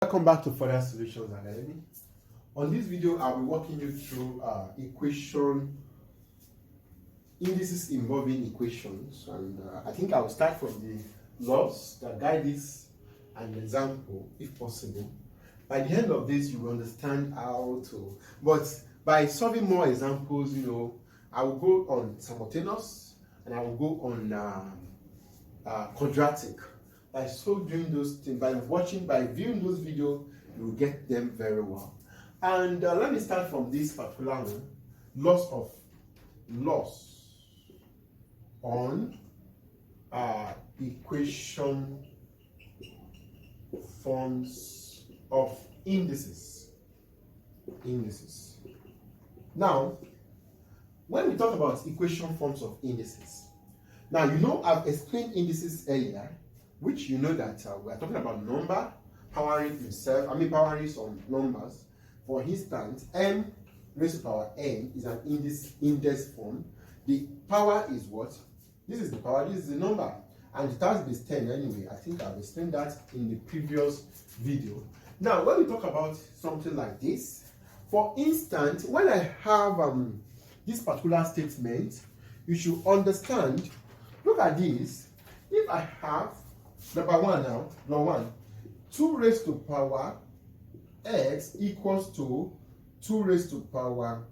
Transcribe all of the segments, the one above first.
Welcome back to Further Solutions Academy. On this video, I'll be walking you through indices involving equations, and I think I'll start from the laws that guide this and example, if possible. By the end of this, you will understand how to. But by solving more examples, I will go on simultaneous and I will go on quadratic. By doing those things, by viewing those videos, you will get them very well. And let me start from this particular one: loss on equation forms of indices. Now, when we talk about equation forms of indices, now I've explained indices earlier, which that we are talking about number powering some numbers. For instance, m raised to power n is an index form. The power is what? This is the power, this is the number, and it has base 10 anyway. I think I've explained that in the previous video. Now, when we talk about something like this, for instance, when I have this particular statement, you should understand. Look at this. If I have number 2 raised to power x equals to 2 raised to power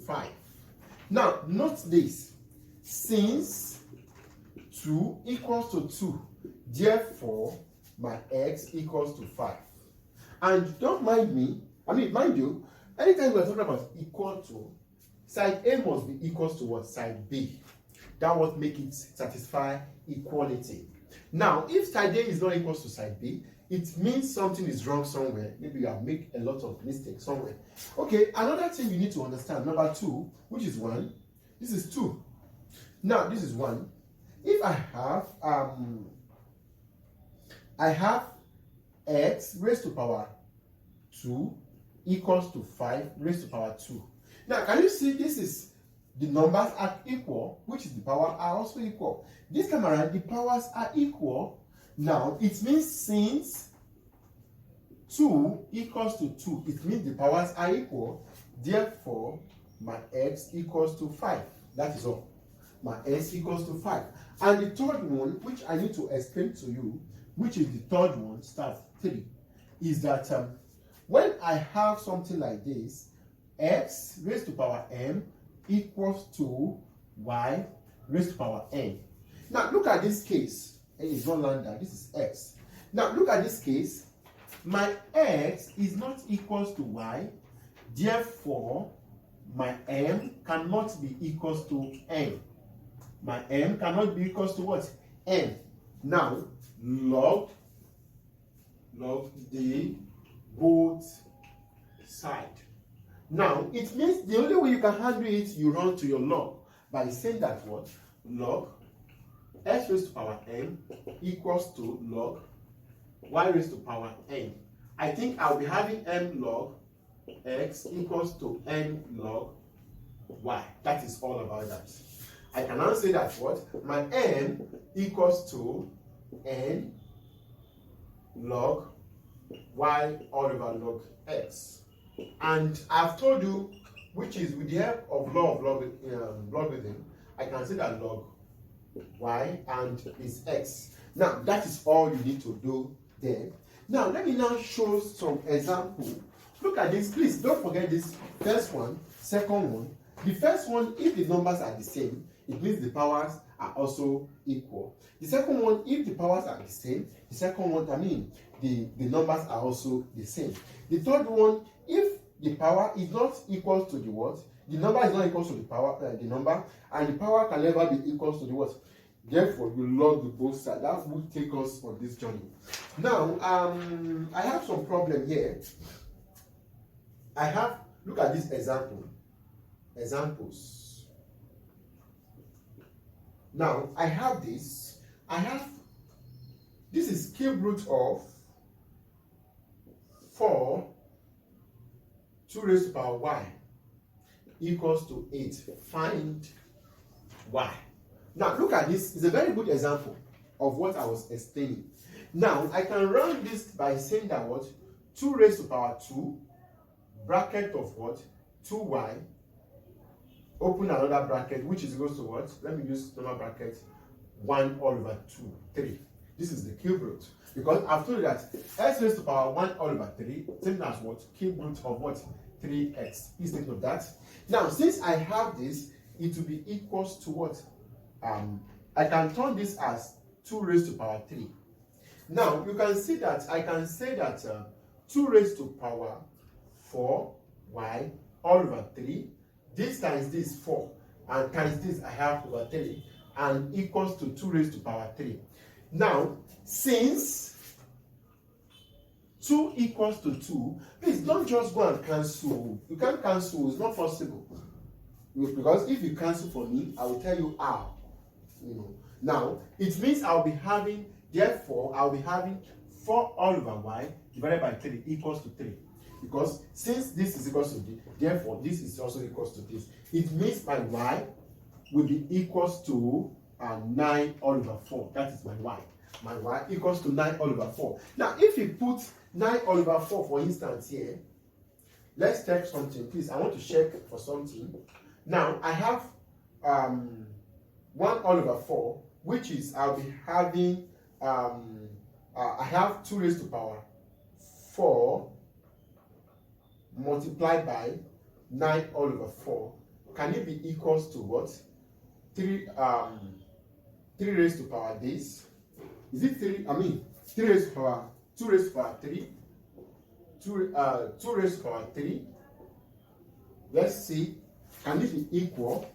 5. Now, note this. Since 2 equals to 2, therefore my x equals to 5. And don't mind you, anytime we're talking about equal to, side A must be equals to what? Side B. That would make it satisfy equality. Now, if side A is not equal to side B, it means something is wrong somewhere. Maybe you have made a lot of mistakes somewhere. Okay, another thing you need to understand, number 2, which is 1, this is 2. Now, this is 1. If I have x raised to power 2 equals to 5 raised to power 2. Now, can you see this is the numbers are equal, which is the power are also equal. This time around, the powers are equal. Now, it means since 2 equals to 2, it means the powers are equal. Therefore, my x equals to 5. That is all. My x equals to 5. And the third one, which I need to explain to you, which is the third one, start 3, is that when I have something like this, x raised to power m equals to y raised to power n. Now, look at this case. N is not lambda, this is x. Now, look at this case. My x is not equals to y, therefore, my m cannot be equals to n. My m cannot be equals to what? n. Now, log the both side. Now, it means the only way you can handle it, you run to your log by saying that what? Log x raised to power n equals to log y raised to power n. I think I'll be having m log x equals to n log y. That is all about that. I can now say that what? My m equals to n log y all over log x. And I've told you, which is with the help of law of logarithm, I can say that log y and is x. Now, that is all you need to do there. Now, let me now show some example. Look at this, please don't forget this first one, second one. The first one, if the numbers are the same, it means the powers are also equal. The second one, if the powers are the same, the second one, the numbers are also the same. The third one, if the power is not equal to the what? The number is not equal to the power, the number, and the power can never be equal to the what? Therefore, you log the both sides. That will take us on this journey. Now, I have some problem here. Look at this examples. Now, this is cube root of 4 2 raised to power y equals to 8. Find y. Now, look at this. It's a very good example of what I was explaining. Now, I can run this by saying that what? 2 raised to power 2, bracket of what? 2y, open another bracket, which is equal to what? Let me use normal bracket, 1 all over 2, 3. This is the cube root. Because I've told you that x raised to power 1 all over 3, same as what? Cube root of what? 3x. Please take note of that. Now, since I have this, it will be equals to what? I can turn this as 2 raised to power 3. Now, you can see that I can say that 2 raised to power 4y all over 3. This times this 4, and times this I have over 3, and equals to 2 raised to power 3. Now, since 2 equals to 2, please don't just go and cancel. You can't cancel, it's not possible. Because if you cancel for me, I will tell you how. Now, it means I'll be having, therefore, I'll be having 4 all over y divided by 3 equals to 3. Because since this is equals to this, therefore, this is also equals to this. It means my y will be equals to 9 all over 4. That is my y. My y equals to 9 all over 4. Now, if you put 9 all over 4, for instance, here, let's check something. Please, I want to check for something. Now, I have 1 all over 4, which is I'll be having, I have 2 raised to power 4 multiplied by 9 all over 4. Can it be equals to what? 3 raised to power this. Is it 3? I mean, 3 raised to power 2 raised to power 3. 2 raised to power 3. Let's see. Can it be equal?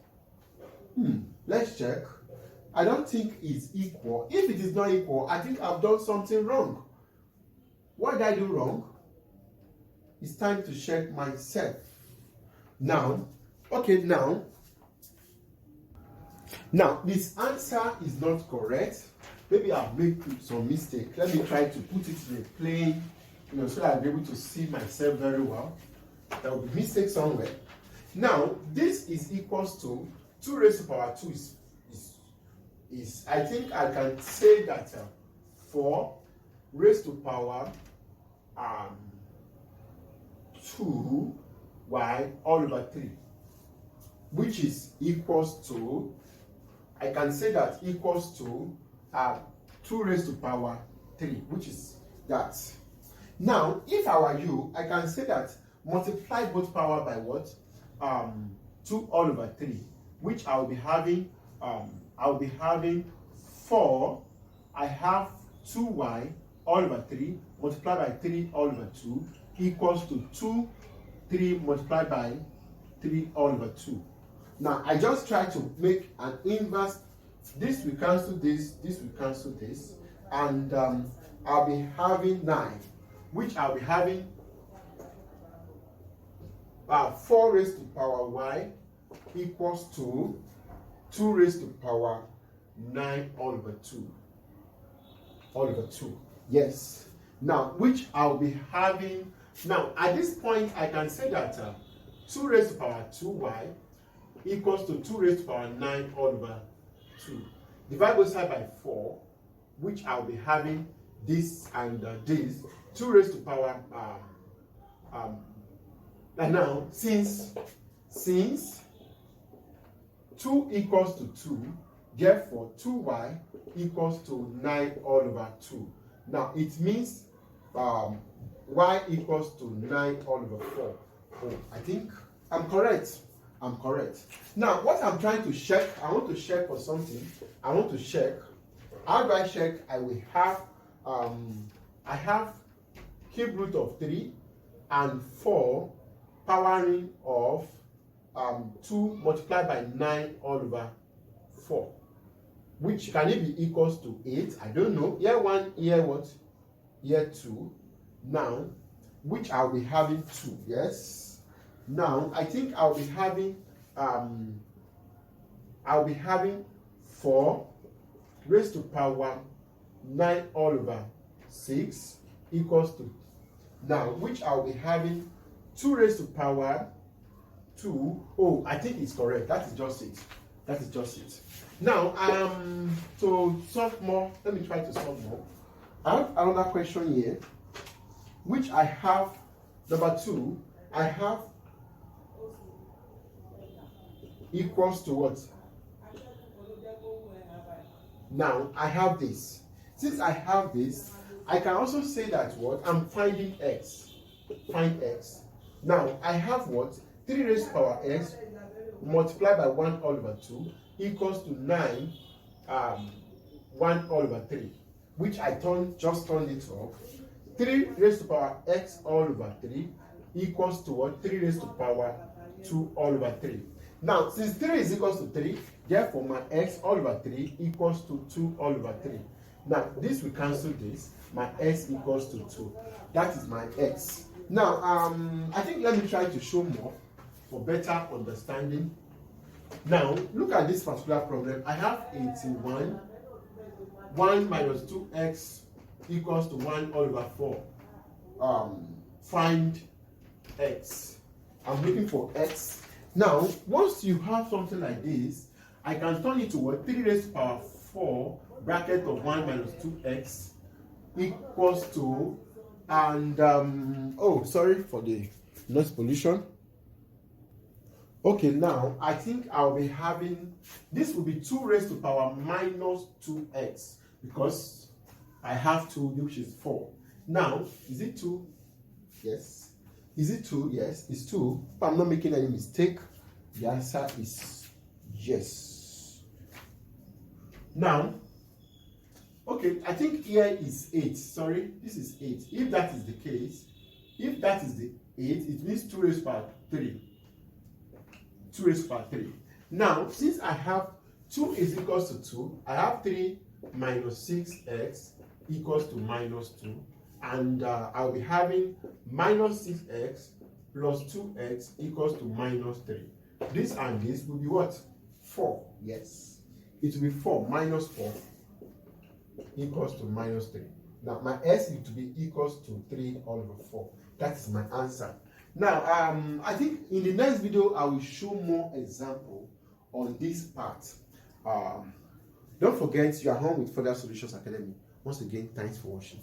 Let's check. I don't think it's equal. If it is not equal, I think I've done something wrong. What did I do wrong? It's time to check myself. Now, okay, now this answer is not correct. Maybe I've made some mistake. Let me try to put it in a plain, so that I'll be able to see myself very well. There will be mistake somewhere. Now, this is equals to 2 raised to power 2 is I think I can say that 4 raised to power 2y all over 3, which is equals to, I can say that equals to 2 raised to power 3, which is that. Now, if I were you, I can say that multiply both power by what? 2 all over 3, which I'll be having 4, I have 2y all over 3 multiplied by 3 all over 2 equals to 3 multiplied by 3 all over 2. Now, I just try to make an inverse. This will cancel this, this will cancel this, and I'll be having 9, which I'll be having 4 raised to power y equals to 2 raised to power 9 all over 2. All over 2. Yes. Now, which I'll be having. Now, at this point, I can say that 2 raised to power 2y equals to 2 raised to power 9 all over 2. Divide both sides by 4, which I'll be having this and this. 2 raised to power and now, since 2 equals to 2, therefore 2y equals to 9 all over 2. Now, it means y equals to 9 all over 4. Oh, I think I'm correct. I'm correct. Now, what I'm trying to check, I want to check for something. I want to check. How do I check? I will have, I have cube root of 3 and 4 powering of 2 multiplied by 9 all over 4. Which can it be equals to 8? I don't know. Here 1, here what? Here 2. Now, which I'll be having 2. Yes. Now, I think I'll be having 4 raised to power 9 all over 6 equals to, now, which I'll be having 2 raised to power 2. Oh, I think it's correct. That is just it. That is just it. Now, to solve more, let me try to solve more. I have another question here. which I have, number 2, I have equals to what? Now, I have this. Since I have this, I can also say that what? I'm finding x. Find x. Now, I have what? 3 raised to power x multiplied by 1 all over 2 equals to 9 1 all over 3, which I just turned it off. 3 raised to power x all over 3 equals to what? 3 raised to power 2 all over 3. Now, since 3 is equals to 3, therefore my x all over 3 equals to 2 all over 3. Now, this will cancel this. My x equals to 2. That is my x. Now, I think let me try to show more for better understanding. Now, look at this particular problem. I have 81. 1 minus 2x equals to 1 all over 4. Find x. I'm looking for x. Now, once you have something like this, I can turn it to what? 3 raised to power 4 bracket of 1 minus 2x equals to, and oh, sorry for the noise pollution. Okay, now I think I'll be having, this will be 2 raised to power minus 2x because I have 2, which is 4. Now, is it 2? Yes. Is it 2? Yes, it's 2. If I'm not making any mistake, the answer is yes. Now, okay, I think here is 8. Sorry, this is 8. If that is the case, if that is the 8, it means 2 raised to power 3. 2 raised to power 3. Now, since I have 2 is equals to 2, I have 3 minus 6x equals to minus 2. And I'll be having minus 6x plus 2x equals to minus 3. This and this will be what? 4. Yes. It will be 4 minus 4 equals to minus 3. Now, my s is to be equals to 3 all over 4. That is my answer. Now, I think in the next video, I will show more example on this part. Don't forget, you are home with Further Solutions Academy. Once again, thanks for watching.